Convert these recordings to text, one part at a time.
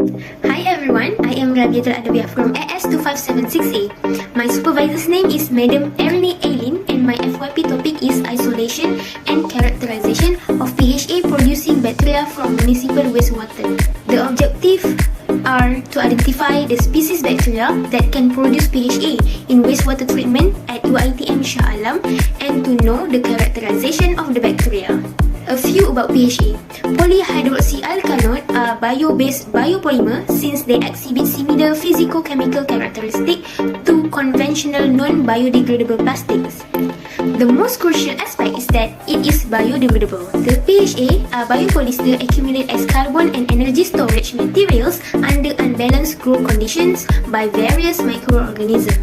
Hi everyone, I am Rabiatul Adawiyah from AS2576A. My supervisor's name is Madam Ernie Aileen and my FYP topic is Isolation and Characterization of PHA producing bacteria from municipal wastewater. The objective are to identify the species bacteria that can produce PHA in wastewater treatment at UiTM Shah Alam and to know the characterization of the bacteria. A few about PHA. Polyhydroxyalkanoate are bio-based biopolymer since they exhibit similar physico-chemical characteristics to conventional non-biodegradable plastics. The most crucial aspect is that it is biodegradable. The PHA are biopolyester accumulate as carbon and energy storage materials under unbalanced growth conditions by various microorganisms.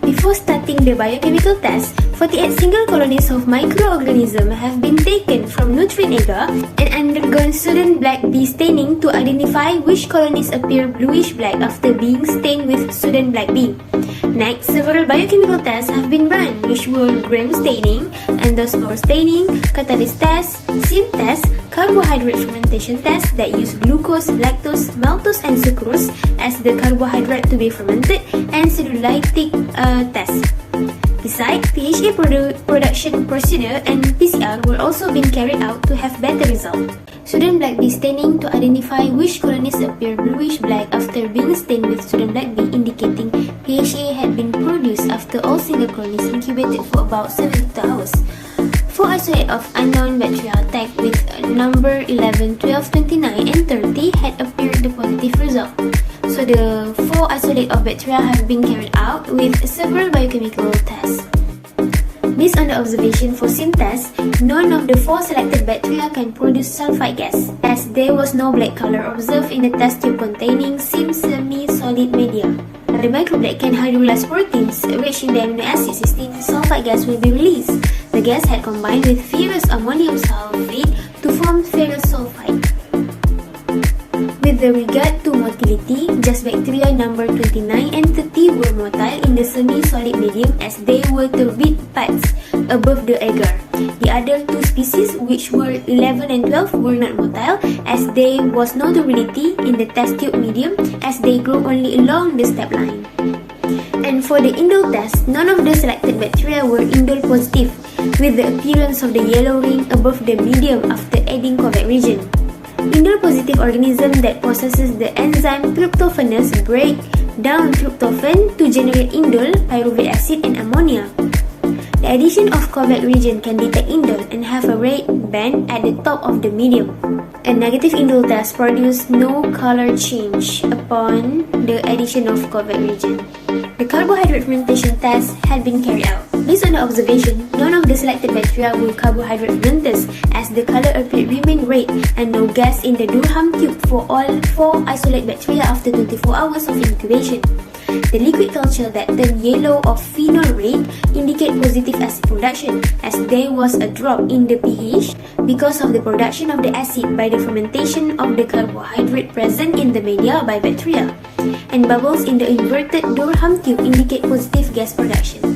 Before starting the biochemical test, 48 single colonies of microorganisms have been taken from nutrient agar and undergone Sudan black bee staining to identify which colonies appear bluish-black after being stained with Sudan black bee. Next, several biochemical tests have been run, which were gram staining, endosperm staining, catalyst test, SIM test, carbohydrate fermentation test that use glucose, lactose, maltose, and sucrose as the carbohydrate to be fermented, and cellulolytic test. Besides, PHA production procedure and PCR were also being carried out to have better results. Sudan black bee staining to identify which colonies appear bluish-black after being stained with Sudan black bee, indicating PHA had been produced after all single colonies incubated for about 72 hours. 4 isolate of unknown bacteria tagged with number 11, 12, 29, and 30 had appeared the positive result. So the 4 isolate of bacteria have been carried out with several biochemical tests. Based on the observation for SIM test, none of the 4 selected bacteria can produce sulfite gas, as there was no black color observed in the test tube containing SIM semi-solid media. The microblack can hydrolyze proteins rich in the amino acid cysteine. Sulfite gas will be released. The gas had combined with ferrous ammonium sulfate to form ferrous sulfide. With regard to motility, just bacteria number 29 and 30 were motile in the semi-solid medium as they were turbid parts above the agar. The other 2 species, which were 11 and 12, were not motile as there was no turbidity in the test tube medium as they grew only along the step line. And for the indole test, none of the selected bacteria were indole positive, with the appearance of the yellow ring above the medium after adding covert region. Indole-positive organism that possesses the enzyme tryptophanase break down tryptophan to generate indole, pyruvate acid, and ammonia. The addition of covert region can detect indole and have a red band at the top of the medium. A negative indole test produced no color change upon the addition of covert region. The carbohydrate fermentation test had been carried out. Based on the observation, none of the selected bacteria were carbohydrate fermenters as the color appeared remain red and no gas in the Durham tube for all 4 isolate bacteria after 24 hours of incubation. The liquid culture that turned yellow or phenol red indicate positive acid production as there was a drop in the pH because of the production of the acid by the fermentation of the carbohydrate present in the media by bacteria, and bubbles in the inverted Durham tube indicate positive gas production.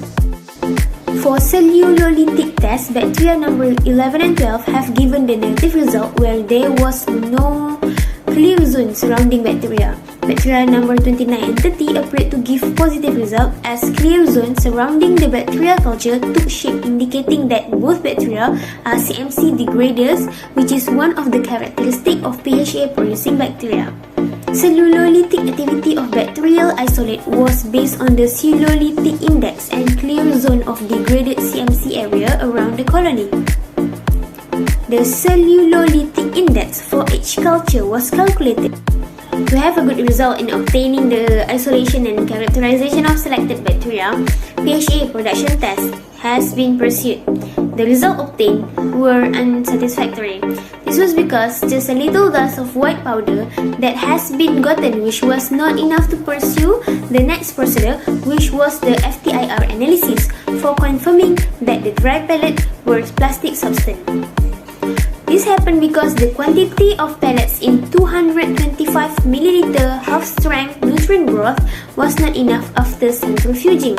For cellulolytic test, bacteria number 11 and 12 have given the negative result where there was no clear zone surrounding bacteria. Bacteria number 29 and 30 appeared to give positive result as clear zone surrounding the bacteria culture took shape, indicating that both bacteria are CMC degraders, which is one of the characteristics of PHA producing bacteria. Cellulolytic activity of bacterial isolate was based on the cellulolytic index and clear zone of degraded CMC area around the colony. The cellulolytic index for each culture was calculated. To have a good result in obtaining the isolation and characterization of selected bacteria, PHA production test has been pursued. The results obtained were unsatisfactory. This was because just a little glass of white powder that has been gotten, which was not enough to pursue the next procedure, which was the FTIR analysis for confirming that the dry pellet were plastic substance. This happened because the quantity of pellets in 225 ml half-strength nutrient broth was not enough after centrifuging.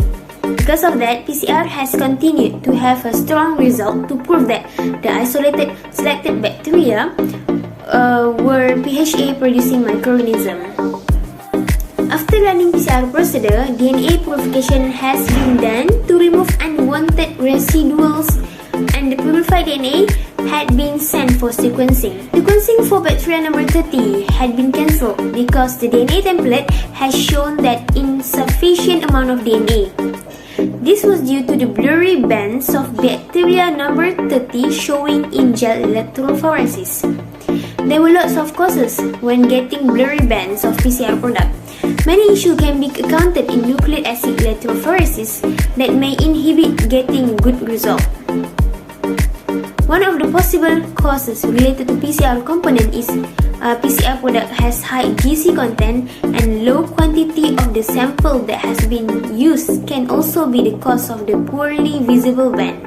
Because of that, PCR has continued to have a strong result to prove that the isolated selected bacteria were PHA producing microorganism. After running PCR procedure, DNA purification has been done to remove unwanted residuals, and the purified DNA had been sent for sequencing. Sequencing for bacteria number 30 had been cancelled because the DNA template has shown that insufficient amount of DNA. This was due to the blurry bands of bacteria number 30 showing in gel electrophoresis. There were lots of causes when getting blurry bands of PCR product. Many issues can be accounted in nucleic acid electrophoresis that may inhibit getting good result. One of the possible causes related to PCR component is PCR product has high GC content, and low quantity of the sample that has been used can also be the cause of the poorly visible band.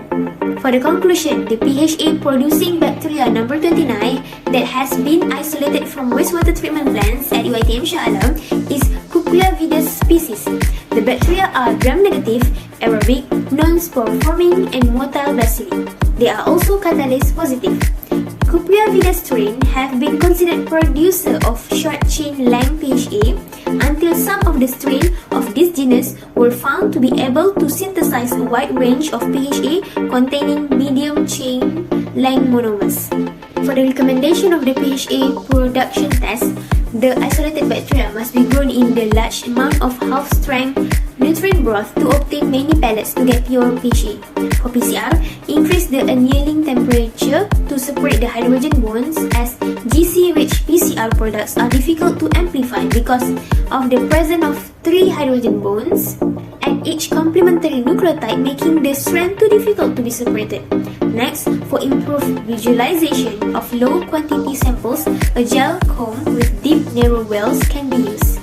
For the conclusion, the PHA producing bacteria number 29 that has been isolated from wastewater treatment plants at UiTM Shah Alam is Cucullavides species. The bacteria are gram-negative, aerobic, non-spore forming, and motile bacilli. They are also catalase positive. Cucullavides strain have been considered producer of short-chain length PHA until some of the strain of this genus were found to be able to synthesize a wide range of PHA containing medium-chain length monomers. For the recommendation of the PHA production test, the isolated bacteria must be grown in the large amount of half-strength nutrient broth to obtain many pellets to get pure PHA. For PCR, increase the annealing temperature to separate the hydrogen bonds, as GC-rich PCR products are difficult to amplify because of the presence of 3 hydrogen bonds at each complementary nucleotide, making the strand too difficult to be separated. Next, for improved visualization of low quantity samples, a gel comb with deep narrow wells can be used.